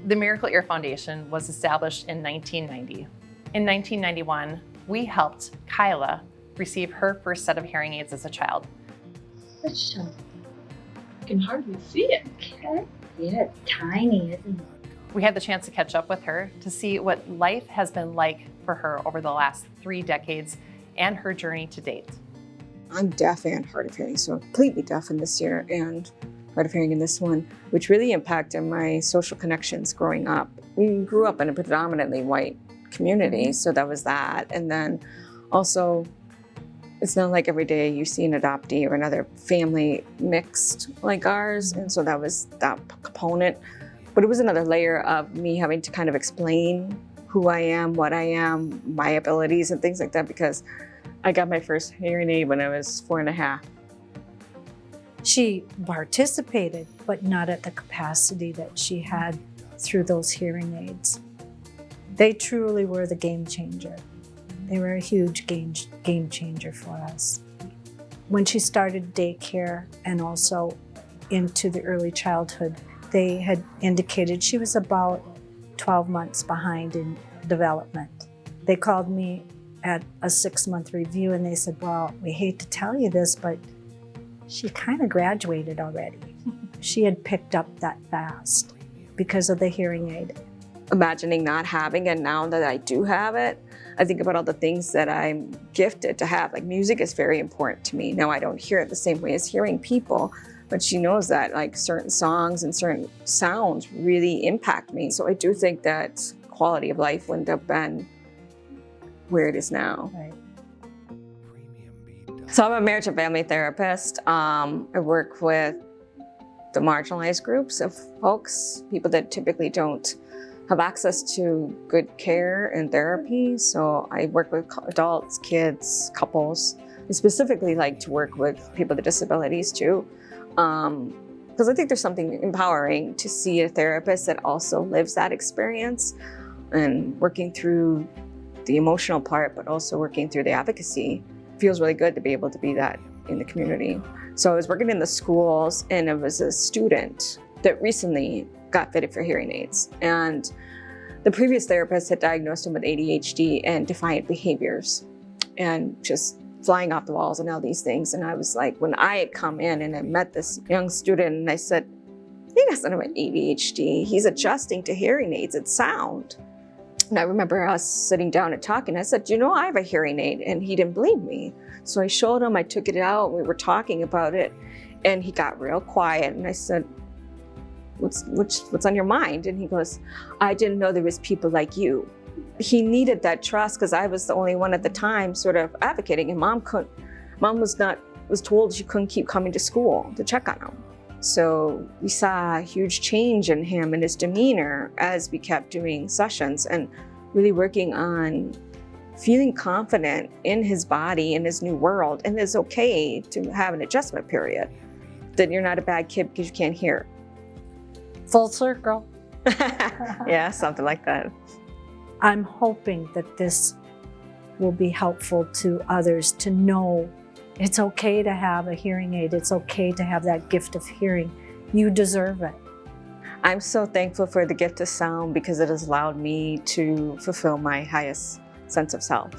The Miracle Ear Foundation was established in 1990. In 1991, we helped Kyla receive her first set of hearing aids as a child. That's I can hardly see it. Okay. Yeah, it's tiny, isn't it? We had the chance to catch up with her to see what life has been like for her over the last 3 decades and her journey to date. I'm deaf and hard of hearing, so completely deaf in this year and hard of hearing in this one, which really impacted my social connections growing up. We grew up in a predominantly white community, so that was that. And then also, it's not like every day you see an adoptee or another family mixed like ours, and so that was that component. But it was another layer of me having to kind of explain who I am, what I am, my abilities and things like that, because I got my first hearing aid when I was 4.5. She participated, but not at the capacity that she had through those hearing aids. They truly were the game changer. They were a huge game changer for us. When she started daycare and also into the early childhood, they had indicated she was about 12 months behind in development. They called me at a 6-month review and they said, well, we hate to tell you this, but she kind of graduated already. She had picked up that fast because of the hearing aid. Imagining not having it, now that I do have it, I think about all the things that I'm gifted to have. Like music is very important to me. Now I don't hear it the same way as hearing people, but she knows that like certain songs and certain sounds really impact me. So I do think that quality of life wouldn't have been where it is now. Right. So I'm a marriage and family therapist. I work with the marginalized groups of folks, people that typically don't have access to good care and therapy. So I work with adults, kids, couples. I specifically like to work with people with disabilities too. Because I think there's something empowering to see a therapist that also lives that experience and working through the emotional part, but also working through the advocacy. It feels really good to be able to be that in the community. So I was working in the schools and it was a student that recently got fitted for hearing aids. And the previous therapist had diagnosed him with ADHD and defiant behaviors and just flying off the walls and all these things. And I was like, when I had come in and I met this young student and I said, he doesn't have ADHD, he's adjusting to hearing aids, it's sound. And I remember us sitting down and talking. I said, you know, I have a hearing aid, and he didn't believe me. So I showed him, I took it out, we were talking about it, and he got real quiet. And I said, what's on your mind? And he goes, I didn't know there was people like you. He needed that trust because I was the only one at the time sort of advocating, and mom was told she couldn't keep coming to school to check on him. So we saw a huge change in him and his demeanor as we kept doing sessions and really working on feeling confident in his body, in his new world. And it's okay to have an adjustment period, that you're not a bad kid because you can't hear. Full circle. Yeah, something like that. I'm hoping that this will be helpful to others to know it's okay to have a hearing aid. It's okay to have that gift of hearing. You deserve it. I'm so thankful for the gift of sound because it has allowed me to fulfill my highest sense of self.